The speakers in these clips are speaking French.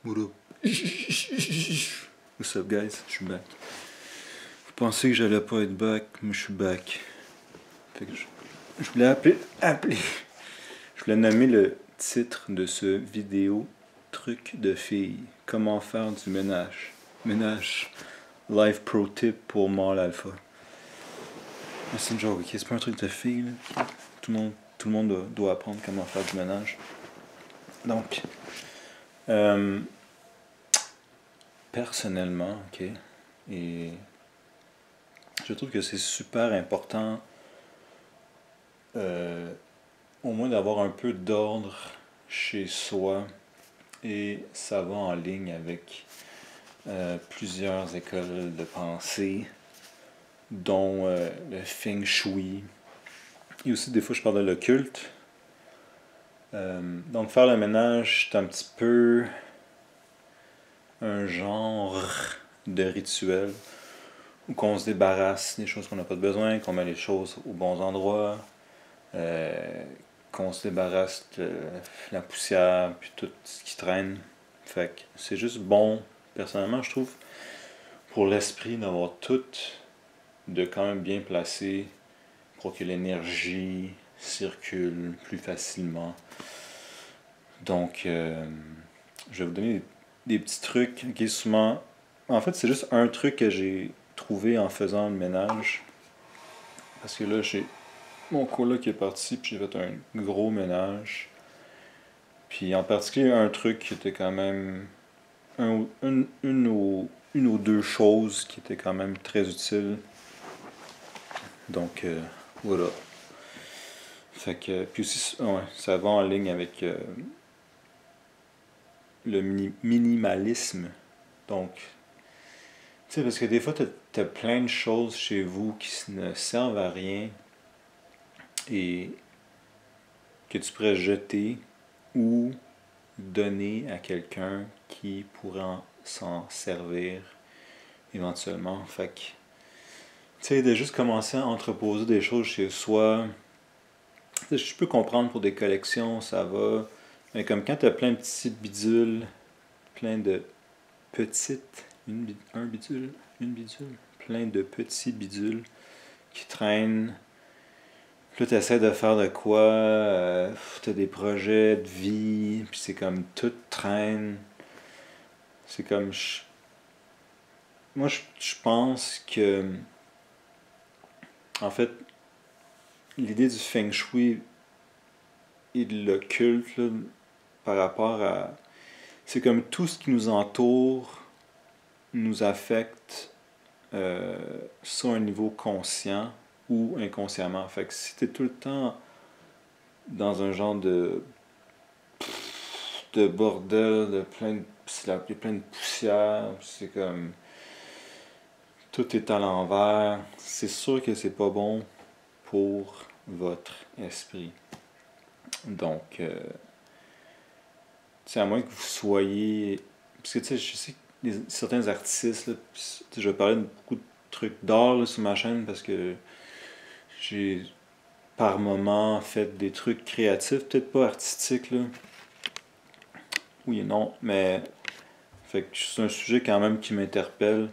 What up? What's up, guys? Je suis back. Vous pensez que j'allais pas être back, mais je suis back. Fait que je voulais je voulais nommer le titre de ce vidéo truc de filles. Comment faire du ménage. Ménage. Life pro tip pour mâle alpha. Ah, c'est une joke, ok? C'est pas un truc de filles, là. Tout le monde doit apprendre comment faire du ménage. Donc, personnellement, ok, et je trouve que c'est super important, au moins d'avoir un peu d'ordre chez soi, et ça va en ligne avec plusieurs écoles de pensée, dont le Feng Shui, et aussi des fois je parle de l'occulte. Donc faire le ménage, c'est un petit peu un genre de rituel où qu'on se débarrasse des choses qu'on n'a pas de besoin, qu'on met les choses aux bons endroits, qu'on se débarrasse de la poussière puis tout ce qui traîne. Fait que c'est juste bon, personnellement je trouve, pour l'esprit d'avoir tout de quand même bien placé pour que l'énergie circule plus facilement. Donc je vais vous donner des petits trucs qui souvent... En fait, c'est juste un truc que j'ai trouvé en faisant le ménage. Parce que là, j'ai mon coloc qui est parti, puis j'ai fait un gros ménage. Puis en particulier, un truc qui était quand même... une ou deux choses qui étaient quand même très utiles. Donc, voilà. Fait que... Puis aussi, ouais, ça va en ligne avec... le minimalisme. Donc, tu sais, parce que des fois, t'as plein de choses chez vous qui ne servent à rien et que tu pourrais jeter ou donner à quelqu'un qui pourrait s'en servir éventuellement. Fait que, tu sais, de juste commencer à entreposer des choses chez soi, je peux comprendre pour des collections, ça va, mais comme quand t'as plein de petits bidules, plein de petites, un bidule, une bidule, plein de petits bidules qui traînent. Puis là, tu essaies de faire de quoi, tu as des projets de vie, puis c'est comme tout traîne. C'est comme. Moi, je pense que. En fait, l'idée du feng shui et de l'occulte, là, par rapport à. C'est comme tout ce qui nous entoure nous affecte sur un niveau conscient ou inconsciemment. Fait que si t'es tout le temps dans un genre de bordel, de plein de poussière, c'est comme tout est à l'envers, c'est sûr que c'est pas bon pour votre esprit. Donc, c'est à moins que vous soyez... Parce que tu sais, je sais que certains artistes, là, je vais parler de beaucoup de trucs d'art sur ma chaîne parce que j'ai par moment fait des trucs créatifs, peut-être pas artistiques, là. Oui et non, mais fait que c'est un sujet quand même qui m'interpelle.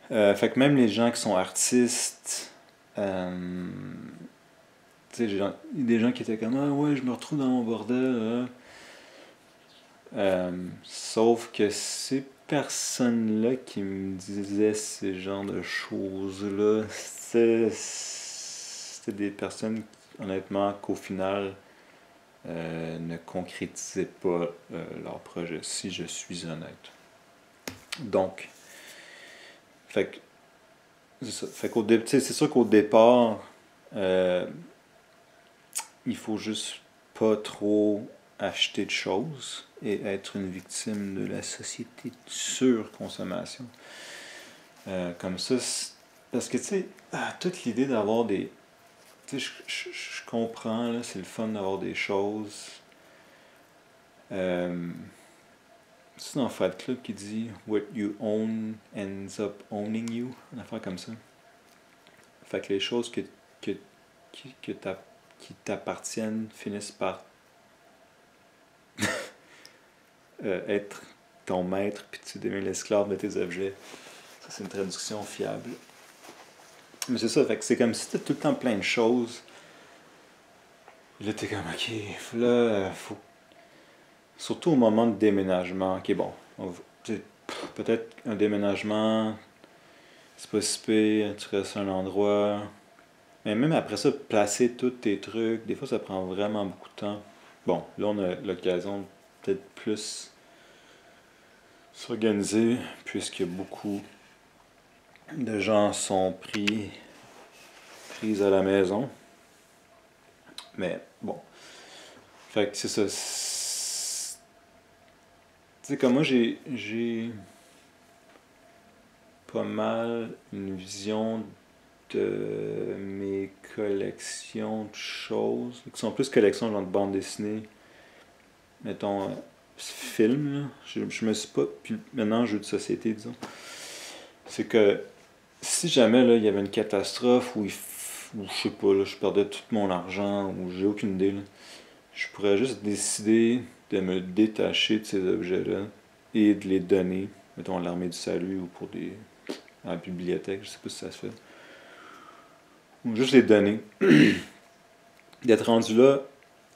Fait que même les gens qui sont artistes, tu sais, il y a des gens qui étaient comme ah ouais, je me retrouve dans mon bordel. Sauf que ces personnes-là qui me disaient ces genres de choses-là, c'était des personnes, honnêtement, qu'au final ne concrétisaient pas leur projet, si je suis honnête. Donc, fait que, c'est ça. Fait qu'au c'est sûr qu'au départ, il faut juste pas trop acheter de choses et être une victime de la société de surconsommation. Comme ça, parce que tu sais, toute l'idée d'avoir des... Tu sais, je comprends, là, c'est le fun d'avoir des choses. C'est dans Fight Club qui dit What you own ends up owning you, une affaire comme ça. Fait que les choses qui t'appartiennent finissent par être ton maître, puis tu deviens l'esclave de tes objets. Ça, c'est une traduction fiable. Mais c'est ça, fait que c'est comme si t'as tout le temps plein de choses. Là, t'es comme, ok, là, faut. Surtout au moment de déménagement, ok, bon, peut-être un déménagement, c'est pas si pire, tu restes à un endroit. Mais même après ça, placer tous tes trucs, des fois ça prend vraiment beaucoup de temps. Bon, là on a l'occasion de peut-être plus s'organiser, puisque beaucoup de gens sont pris à la maison. Mais bon, fait que c'est ça. Tu sais, comme moi j'ai pas mal une vision de mes collections de choses, qui sont plus collections genre de bande dessinée, mettons, film, là. Je me suis pas, puis maintenant jeu de société, disons. C'est que si jamais là, il y avait une catastrophe ou je sais pas, là, je perdais tout mon argent, ou j'ai aucune idée, là, je pourrais juste décider de me détacher de ces objets-là et de les donner, mettons, à l'armée du salut ou pour à la bibliothèque, je sais pas si ça se fait. Ou juste les donner. D'être rendu là,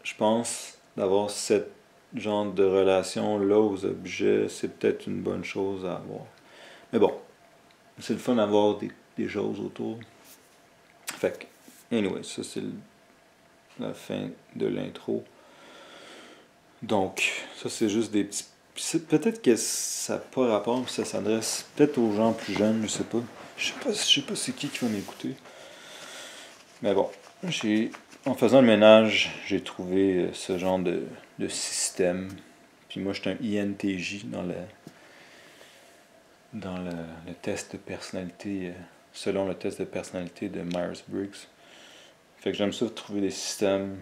je pense, d'avoir cette genre de relation là aux objets, c'est peut-être une bonne chose à avoir. Mais bon, c'est le fun d'avoir des choses autour. Fait que, anyway, ça c'est la fin de l'intro. Donc, ça c'est juste des petits. Peut-être que ça n'a pas rapport, ça s'adresse peut-être aux gens plus jeunes, je sais pas. Je sais pas c'est qui va m'écouter. Mais bon, en faisant le ménage, j'ai trouvé ce genre de système. Puis moi, j'étais un INTJ dans le test de personnalité, selon le test de personnalité de Myers-Briggs. Fait que j'aime ça trouver des systèmes.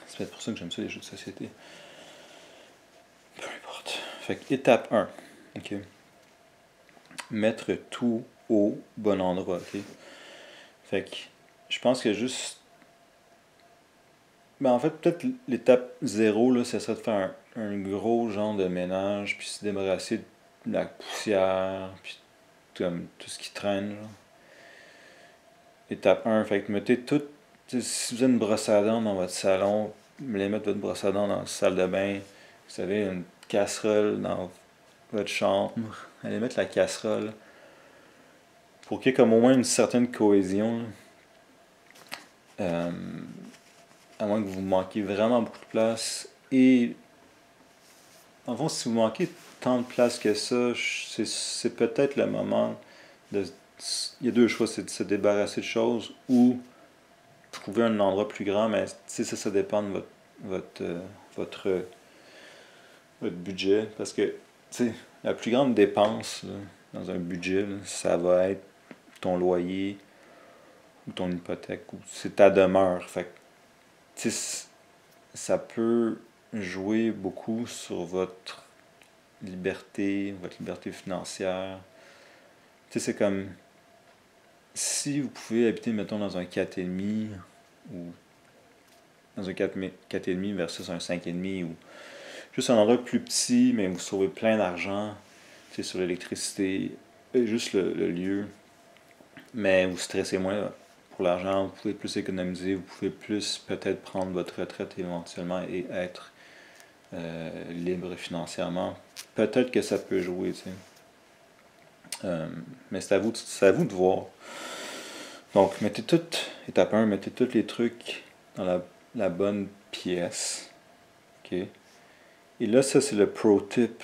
C'est peut-être pour ça que j'aime ça les jeux de société. Peu importe. Fait que étape 1. Ok. Mettre tout au bon endroit. Ok. Fait que je pense que juste. Ben en fait, peut-être l'étape 0, là, ça serait de faire un gros genre de ménage, puis se débarrasser de la poussière, puis comme tout ce qui traîne. Genre. Étape 1, fait que mettez tout. Si vous avez une brosse à dents dans votre salon, allez mettre votre brosse à dents dans la salle de bain. Vous avez une casserole dans votre chambre, allez mettre la casserole pour qu'il y ait comme au moins une certaine cohésion. À moins que vous manquiez vraiment beaucoup de place. Et en fond, si vous manquez tant de place que ça, c'est peut-être le moment de. Il y a deux choix, c'est de se débarrasser de choses ou trouver un endroit plus grand, mais ça dépend de votre, votre, votre budget. Parce que la plus grande dépense là, dans un budget, là, ça va être ton loyer ou ton hypothèque ou c'est ta demeure. Fait que, ça peut jouer beaucoup sur votre liberté financière. C'est comme si vous pouvez habiter, mettons, dans un 4,5 ou dans un 4,5 versus un 5,5 ou juste un endroit plus petit, mais vous sauvez plein d'argent sur l'électricité, juste le lieu, mais vous stressez moins pour l'argent, vous pouvez plus économiser, vous pouvez plus peut-être prendre votre retraite éventuellement et être libre financièrement. Peut-être que ça peut jouer, mais c'est à vous de voir. Donc, étape 1, mettez tous les trucs dans la bonne pièce. OK? Et là, ça, c'est le pro tip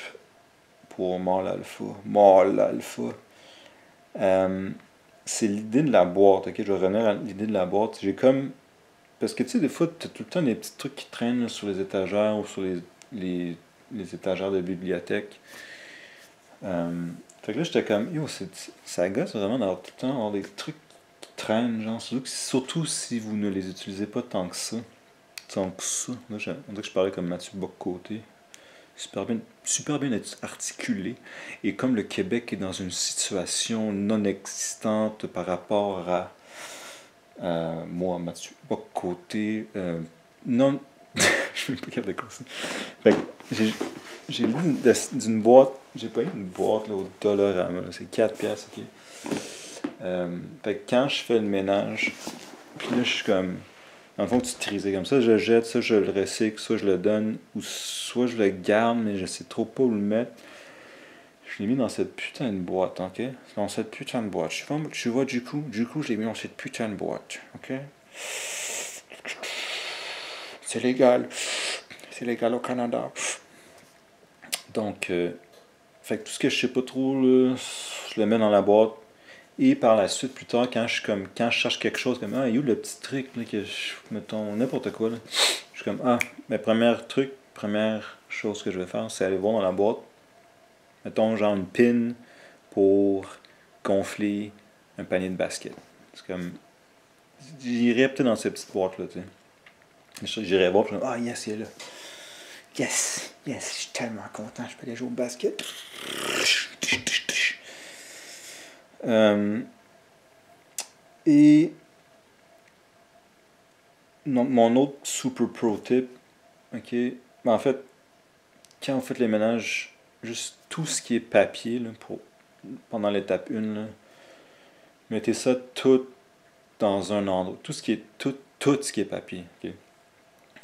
pour Mall Alpha. C'est l'idée de la boîte. OK? Je vais revenir à l'idée de la boîte. Parce que, tu sais, des fois, tu as tout le temps des petits trucs qui traînent là, sur les étagères ou sur les étagères de bibliothèque. Fait que là, j'étais comme, ça gosse vraiment d'avoir tout le temps avoir des trucs qui traînent, genre, surtout si vous ne les utilisez pas tant que ça. Là, on dirait que je parlais comme Mathieu Bock-Côté. Super bien articulé. Et comme le Québec est dans une situation non existante par rapport à moi, Mathieu Bock-Côté, non, Je suis même pas capable de quoi ça. Fait que j'ai lu d'une boîte, j'ai pas eu une boîte là, au Dollarama, c'est 4 piastres, ok. Fait que quand je fais le ménage, puis là je suis comme, dans le fond tu trisais comme ça, je le jette, ça je le recycle, soit je le donne, ou soit je le garde, mais je sais trop pas où le mettre. Je l'ai mis dans cette putain de boîte, ok? Dans cette putain de boîte. Tu vois du coup, je l'ai mis dans cette putain de boîte, ok? C'est légal. C'est légal au Canada. Donc, fait que tout ce que je sais pas trop, là, je le mets dans la boîte. Et par la suite, plus tard, quand je cherche quelque chose, comme, ah, il y a où le petit truc, là, mettons, n'importe quoi, là. Je suis comme, ah, mais première chose que je vais faire, c'est aller voir dans la boîte, mettons, genre une pin pour gonfler un panier de basket. C'est comme, j'irais peut-être dans cette petite boîte-là, tu sais. J'irais voir, puis je suis comme, ah, yes, il est là. Yes, yes, je suis tellement content, je peux aller jouer au basket. Et mon autre super pro tip, ok, ben en fait, quand vous faites les ménages, juste tout ce qui est papier, là, pendant l'étape 1, là, mettez ça tout dans un endroit. Tout ce qui est papier, ok.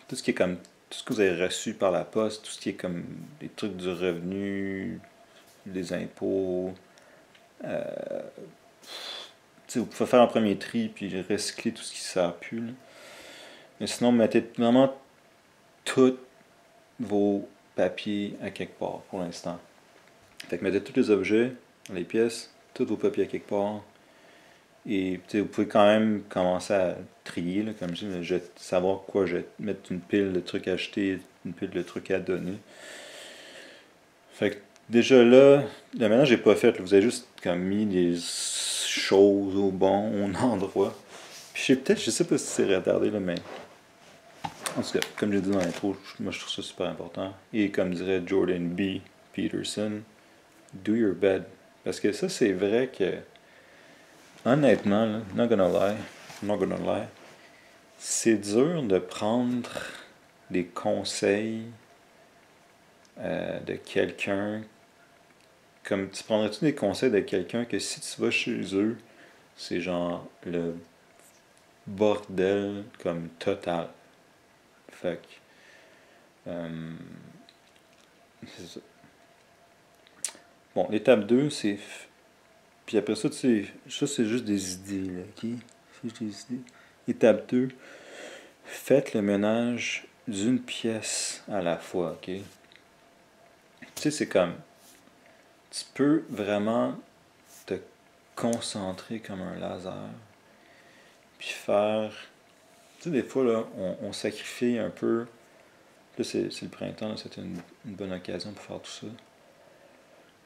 Tout ce qui est comme, tout ce que vous avez reçu par la poste, tout ce qui est comme des trucs du revenu, des impôts, vous pouvez faire un premier tri puis recycler tout ce qui ne sert plus. Là. Mais sinon, mettez vraiment tous vos papiers à quelque part pour l'instant. Fait que mettez tous les objets dans les pièces, tous vos papiers à quelque part. Et vous pouvez quand même commencer à trier, là, comme je dis, savoir quoi je vais mettre une pile de trucs à acheter, une pile de trucs à donner. Fait que déjà là, le ménage n'est pas fait. Là, vous avez juste comme mis des choses au bon endroit. Puis je sais pas si c'est retardé là, mais en tout cas, comme j'ai dit dans l'intro, moi je trouve ça super important. Et comme dirait Jordan B. Peterson, do your bed. Parce que ça, c'est vrai que, honnêtement, là, not gonna lie, c'est dur de prendre des conseils de quelqu'un. Comme tu prendrais-tu des conseils de quelqu'un que si tu vas chez eux, c'est genre le bordel comme total. Fait que, c'est ça. Bon, l'étape 2, c'est. Puis après ça, tu sais, ça c'est juste des idées, là, ok? C'est juste des idées. Étape 2, faites le ménage d'une pièce à la fois, ok? Tu sais, c'est comme. Tu peux vraiment te concentrer comme un laser, puis faire. Tu sais, des fois, là, on sacrifie un peu. Là, c'est le printemps, là, c'était une bonne occasion pour faire tout ça.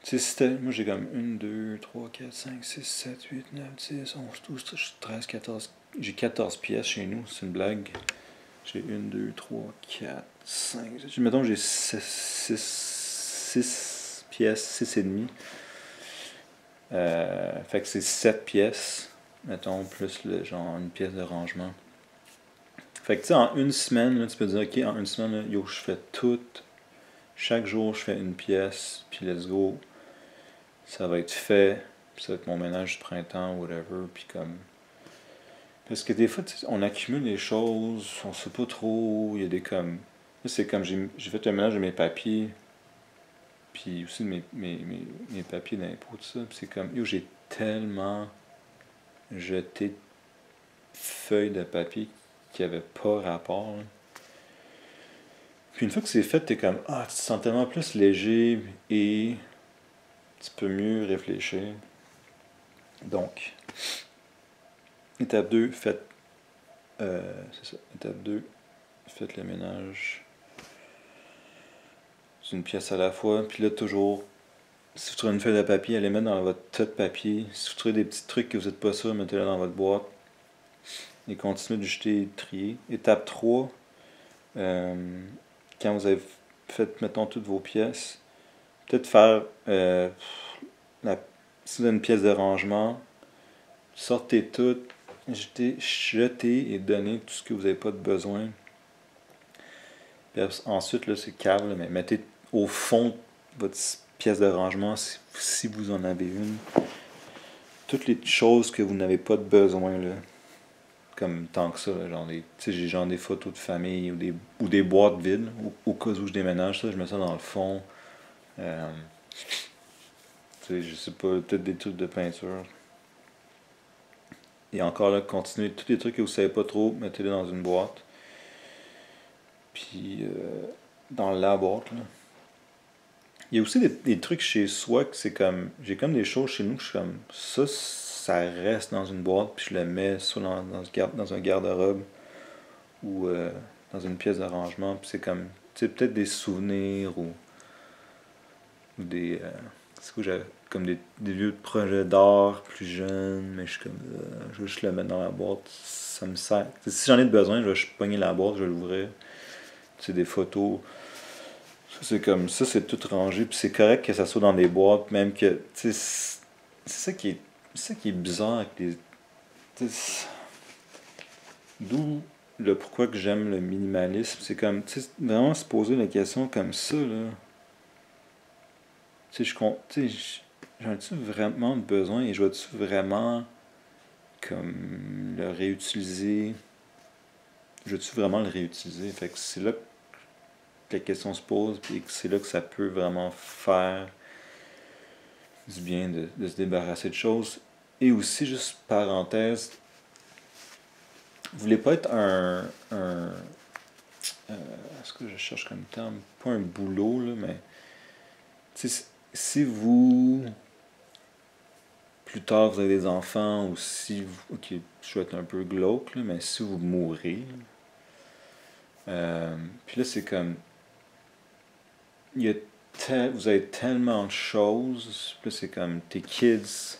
Tu sais, moi j'ai comme 1, 2, 3, 4, 5, 6, 7, 8, 9, 10, 11, 12, 13, 14. J'ai 14 pièces chez nous, c'est une blague. J'ai 1, 2, 3, 4, 5. Mettons j'ai 6 pièces, 6 et demi. Fait que c'est 7 pièces, mettons, plus genre une pièce de rangement. Fait que tu sais, en une semaine, là, tu peux dire, ok, en une semaine, là, yo, je fais tout. Chaque jour, je fais une pièce, puis let's go. Ça va être fait, puis ça va être mon ménage du printemps, whatever, puis comme. Parce que des fois, on accumule les choses, on sait pas trop, il y a des comme. Là, c'est comme j'ai fait le ménage de mes papiers, puis aussi de mes papiers d'impôt, tout ça, puis c'est comme, yo, j'ai tellement jeté de feuilles de papier qui n'avaient pas rapport, là. Puis une fois que c'est fait, t'es comme, ah, tu te sens tellement plus léger et tu peux mieux réfléchir. Donc, étape 2, faites. C'est ça. Étape 2, faites le ménage d'une pièce à la fois. Puis là, toujours, si vous trouvez une feuille de papier, allez mettre dans votre tas de papier. Si vous trouvez des petits trucs que vous n'êtes pas sûr, mettez-les dans votre boîte. Et continuez de jeter et de trier. Étape 3, quand vous avez fait, mettons, toutes vos pièces, peut-être faire, si vous avez une pièce de rangement, sortez toutes, jetez et donnez tout ce que vous n'avez pas de besoin. Puis ensuite, là, c'est cave, là, mais mettez au fond votre pièce de rangement, si vous en avez une, toutes les choses que vous n'avez pas de besoin, là, comme tant que ça, là, j'ai genre des photos de famille ou des boîtes vides, au cas où je déménage, ça, je mets ça dans le fond. Euh, je sais pas, peut-être des trucs de peinture. Et encore là, continuez, tous les trucs que vous savez pas trop, mettez-les dans une boîte. Puis, dans la boîte, là. Il y a aussi des trucs chez soi que c'est comme. J'ai comme des choses chez nous que je suis comme. Ça reste dans une boîte, puis je le mets soit dans un garde-robe ou dans une pièce de rangement. Puis c'est comme. Tu sais, peut-être des souvenirs ou des. C'est quoi, j'avais comme des vieux projets d'art plus jeunes, mais je suis comme. Je vais juste le mettre dans la boîte. Ça me sert. T'sais, si j'en ai de besoin, je vais juste pogner la boîte, je vais l'ouvrir. C'est des photos. C'est comme ça, c'est tout rangé, puis c'est correct que ça soit dans des boîtes, même que, tu sais, c'est ça qui est bizarre avec les, tu sais, d'où le pourquoi que j'aime le minimalisme, c'est comme, tu sais, vraiment se poser la question comme ça, là, tu sais, j'en ai-tu vraiment besoin et je vais-tu vraiment, comme, le réutiliser, je vais-tu vraiment le réutiliser, fait que c'est là que la question se pose, puis c'est là que ça peut vraiment faire du bien de se débarrasser de choses. Et aussi, juste parenthèse, vous voulez pas être est-ce que je cherche comme terme? Pas un boulot, là, mais si vous, plus tard, vous avez des enfants, ou si vous, ok, je vais être un peu glauque, là, mais si vous mourrez, puis là, c'est comme, il y a vous avez tellement de choses, puis là, c'est comme, tes kids,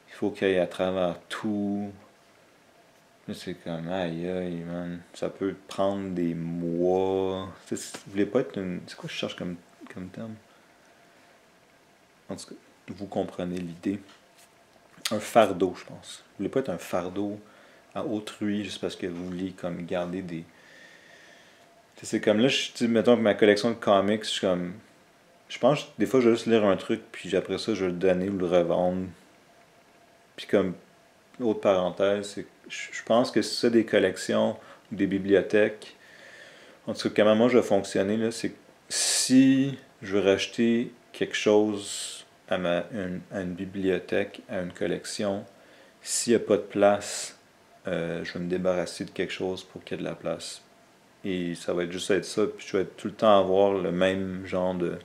il faut qu'ils aillent à travers tout. Là, c'est comme, aïe aïe, man. Ça peut prendre des mois. Vous voulez pas être une. C'est quoi je cherche comme terme? En tout cas, vous comprenez l'idée. Un fardeau, je pense. Vous voulez pas être un fardeau à autrui juste parce que vous voulez comme garder des. C'est comme là, mettons que ma collection de comics, je suis comme. Je pense que des fois, je vais juste lire un truc, puis après ça, je vais le donner ou le revendre. Puis comme, autre parenthèse, c'est je pense que si c'est des collections ou des bibliothèques, en tout cas, comment moi je vais fonctionner, là, c'est que si je veux racheter quelque chose à une bibliothèque, à une collection, s'il n'y a pas de place, je vais me débarrasser de quelque chose pour qu'il y ait de la place. Et ça va être juste être ça, puis je vais tout le temps avoir le même genre de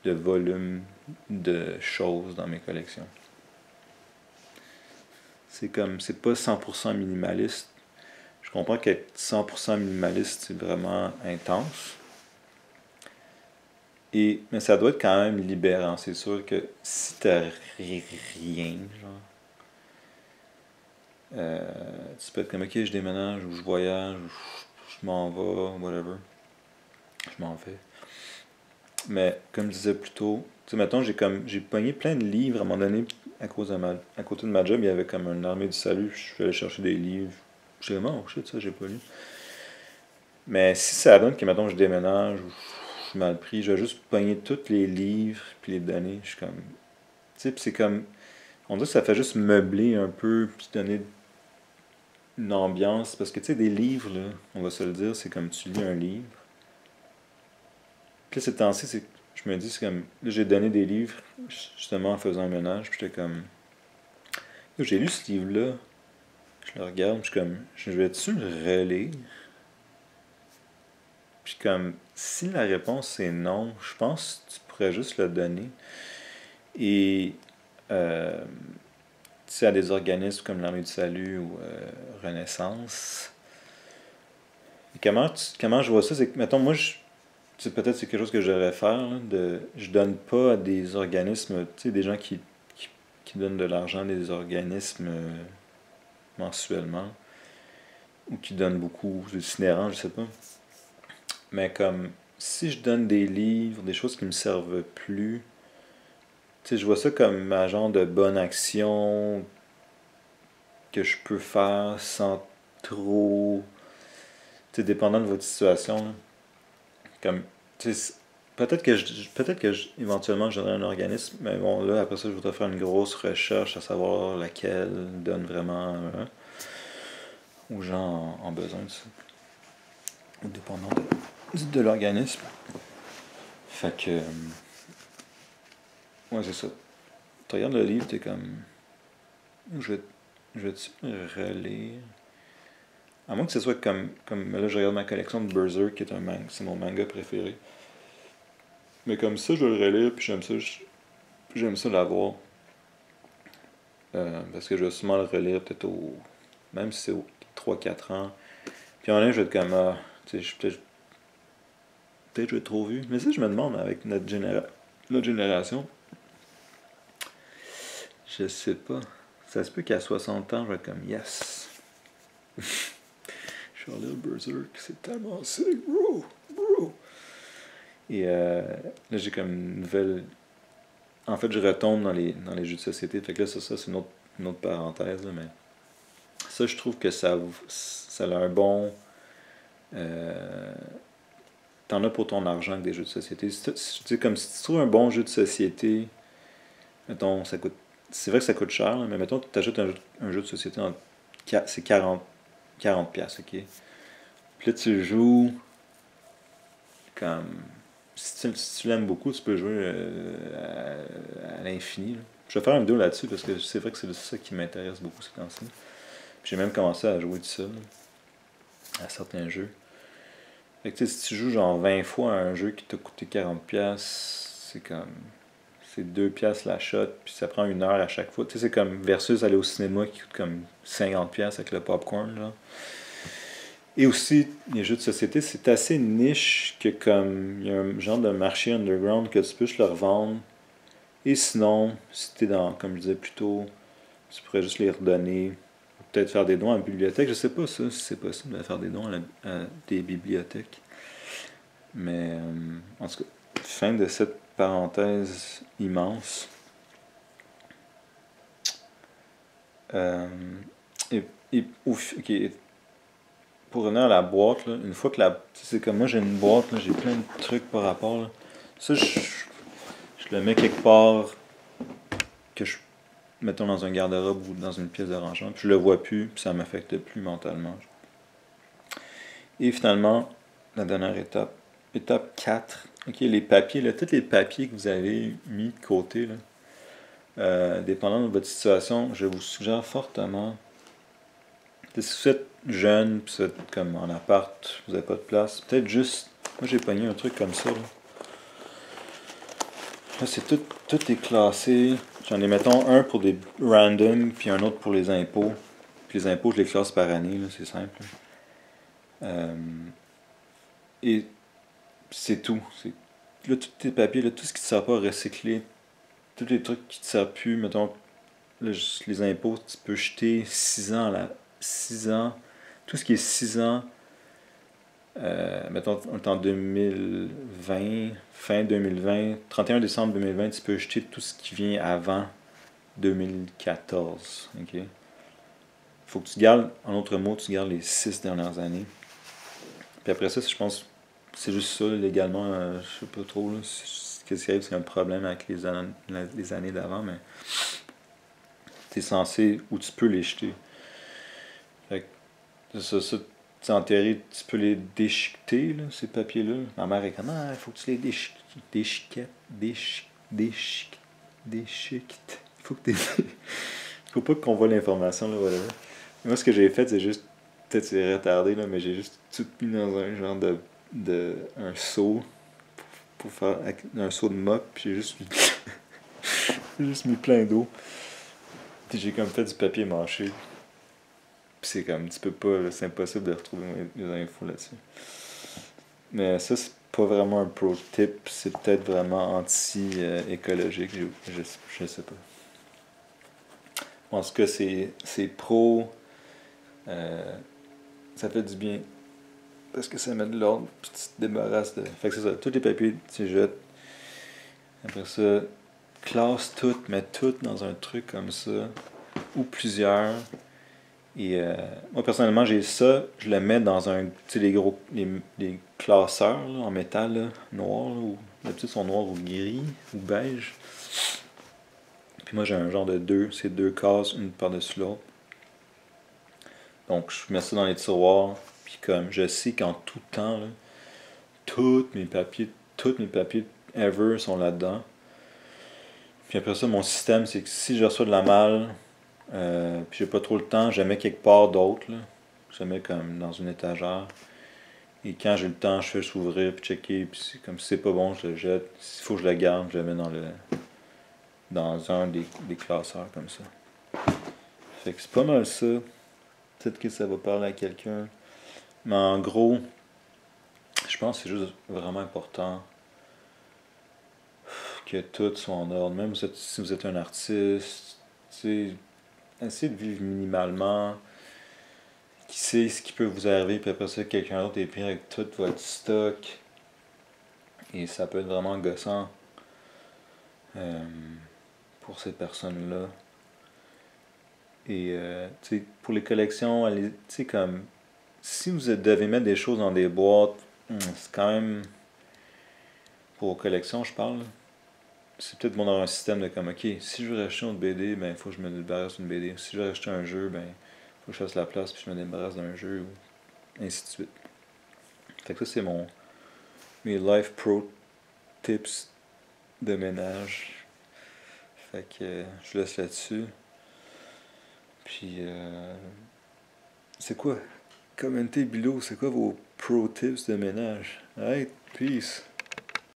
volume de choses dans mes collections. C'est comme, c'est pas 100% minimaliste. Je comprends qu'être 100% minimaliste, c'est vraiment intense. Mais ça doit être quand même libérant. C'est sûr que si t'as rien, genre, tu peux être comme, ok, je déménage, ou je voyage, ou je m'en vais, whatever. Je m'en vais. Mais comme je disais plus tôt, tu sais, mettons, j'ai pogné plein de livres à un moment donné, à côté de ma job, il y avait comme une armée du salut, je suis allé chercher des livres. J'ai vraiment, oh shit, ça, j'ai pas lu. Mais si ça donne que, mettons, je déménage, ou je suis mal pris, je vais juste pogner tous les livres, puis les donner, je suis comme. Tu sais, puis c'est comme. On dirait que ça fait juste meubler un peu, puis donner une ambiance. Parce que, tu sais, des livres, là, on va se le dire, c'est comme tu lis un livre. Puis là, ces temps-ci, je me dis, c'est comme. Là, j'ai donné des livres, justement, en faisant un ménage, puis j'étais comme. Là, j'ai lu ce livre-là, je le regarde, puis je suis comme. Je vais-tu le relire? Puis comme. Si la réponse c'est non, je pense que tu pourrais juste le donner. Et. Euh, Tu sais, à des organismes comme l'Armée du Salut ou Renaissance. Et comment je vois ça, c'est que, mettons, moi, peut-être c'est quelque chose que je devrais faire, là, je donne pas à des organismes, tu sais, des gens qui donnent de l'argent à des organismes mensuellement, ou qui donnent beaucoup, c'est itinérant, je sais pas. Mais comme, si je donne des livres, des choses qui me servent plus, tu sais, je vois ça comme ma genre de bonne action que je peux faire sans trop. Tu sais, dépendant de votre situation, là. Comme, tu sais, peut-être que éventuellement je donnerai un organisme, mais bon, là, après ça, je voudrais faire une grosse recherche à savoir laquelle donne vraiment aux gens en besoin de ça, ou dépendant de l'organisme. Fait que, ouais, c'est ça. Tu regardes le livre, t'es comme, je vais, je vais-tu le relire? À moins que ce soit comme là, je regarde ma collection de Berserk, qui est c'est mon manga préféré. Mais comme ça, je vais le relire, puis j'aime ça l'avoir. Parce que je vais sûrement le relire peut-être même si c'est au 3-4 ans. Puis en un, je vais être comme, tu sais, peut-être je vais trop vu. Mais ça, je me demande avec notre génération, je sais pas. Ça se peut qu'à 60 ans, je vais être comme, yes. Je suis allé au Berserk, c'est tellement sick, bro. Et là, j'ai comme une nouvelle. En fait, je retombe dans les jeux de société. Fait que là, ça c'est une autre parenthèse. Là, mais ça, je trouve que ça a un bon. T'en as pour ton argent avec des jeux de société. C'est comme si tu trouves un bon jeu de société, mettons, ça coûte. C'est vrai que ça coûte cher, là, mais mettons, tu achètes un jeu de société c'est 40 piastres, ok? Puis là, tu joues comme. Si tu l'aimes beaucoup, tu peux jouer à l'infini. Là. Je vais faire une vidéo là-dessus parce que c'est vrai que c'est ça qui m'intéresse beaucoup ces temps-ci. J'ai même commencé à jouer tout seul à certains jeux. Fait que tu sais, si tu joues genre 20 fois à un jeu qui t'a coûté 40$, c'est comme. C'est 2$ la shot, puis ça prend 1 heure à chaque fois. Tu sais, c'est comme versus aller au cinéma qui coûte comme 50$ avec le popcorn, là. Et aussi, les jeux de société, c'est assez niche que comme il y a un genre de marché underground que tu peux le revendre. Et sinon, si t'es dans, comme je disais plus tôt, tu pourrais juste les redonner. Peut-être faire des dons à la bibliothèque. Je sais pas ça, si c'est possible de faire des dons à des bibliothèques. Mais en tout cas, fin de cette parenthèse immense. Et, ok, pour revenir à la boîte, là, une fois que c'est comme moi j'ai une boîte, là, j'ai plein de trucs par rapport. Là. Ça, je le mets quelque part que mettons dans un garde-robe ou dans une pièce de rangement, puis je le vois plus, puis ça m'affecte plus mentalement. Et finalement, la dernière étape, étape 4, ok, les papiers, là, tous les papiers que vous avez mis de côté, là, dépendant de votre situation, je vous suggère fortement, si vous êtes jeune, puis vous êtes comme en appart, vous n'avez pas de place, peut-être juste, moi j'ai pogné un truc comme ça, là. Là, c'est tout est classé. J'en ai, mettons, un pour des random, puis un autre pour les impôts. Puis les impôts, je les classe par année, là, c'est simple. Et c'est tout. Là, tous tes papiers, là, tout ce qui ne sert pas à recycler, tous les trucs qui ne te servent plus, mettons, là, juste les impôts, tu peux jeter 6 ans, là, 6 ans, tout ce qui est 6 ans, mettons, on est en 2020, fin 2020, 31 décembre 2020, tu peux jeter tout ce qui vient avant 2014. Ok? Faut que tu gardes, en autre mot, tu gardes les 6 dernières années. Puis après ça, je pense c'est juste ça, légalement, je sais pas trop. Qu'est-ce qui arrive, c'est un problème avec les années d'avant, mais t'es censé, ou tu peux les jeter. Fait que, ça tu en théorie, tu peux les déchiqueter, là, ces papiers-là. Ma mère est comme, il faut que tu les déchiquettes. Faut que faut pas qu'on voit l'information, là, whatever. Moi, ce que j'ai fait, c'est juste, peut-être c'est retardé, là, mais j'ai juste tout mis dans un genre un seau, pour faire un seau de mop, puis j'ai juste mis plein d'eau. Puis j'ai comme fait du papier mâché. Puis c'est comme, tu peux pas, là, c'est impossible de retrouver les infos là-dessus. Mais ça, c'est pas vraiment un pro tip, c'est peut-être vraiment anti-écologique, je sais pas. En tout cas, c'est pro, ça fait du bien, parce que ça met de l'ordre, puis tu te débarrasses de... Fait que c'est ça, tous les papiers, tu les jettes. Après ça, classe tout, mets tout dans un truc comme ça, ou plusieurs. Et moi, personnellement, j'ai ça. Je le mets dans un. Tu sais, les gros. Les classeurs là, en métal, là, noir, là, ou d'habitude sont noirs ou gris ou beige. Puis moi, j'ai un genre de deux. C'est deux cases, une par-dessus l'autre. Donc, je mets ça dans les tiroirs. Puis comme, je sais qu'en tout temps, là, tous mes papiers ever sont là-dedans. Puis après ça, mon système, c'est que si je reçois de la malle, puis j'ai pas trop le temps, je la mets quelque part d'autre, là. Je la mets comme dans une étagère. Et quand j'ai le temps, je fais juste ouvrir puis checker. Puis comme si c'est pas bon, je le jette. S'il faut que je le garde, je le mets dans un des classeurs comme ça. Fait que c'est pas mal ça. Peut-être que ça va parler à quelqu'un. Mais en gros, je pense que c'est juste vraiment important que tout soit en ordre. Même si vous êtes un artiste, tu sais, essayez de vivre minimalement. Qui sait ce qui peut vous arriver, puis après ça, quelqu'un d'autre est pris avec tout votre stock. Et ça peut être vraiment gossant euh, pour ces personnes-là. Et tu sais, pour les collections, tu sais, comme si vous devez mettre des choses dans des boîtes, c'est quand même pour vos collections, je parle. C'est peut-être bon d'avoir un système de comme, ok, si je veux racheter une BD, ben il faut que je me débarrasse d'une BD. Si je veux racheter un jeu, ben il faut que je fasse la place puis je me débarrasse d'un jeu, ou ainsi de suite. Fait que ça, c'est mes life pro tips de ménage. Fait que je laisse là-dessus. Puis, c'est quoi? Commentez below, c'est quoi vos pro tips de ménage? Alright, peace.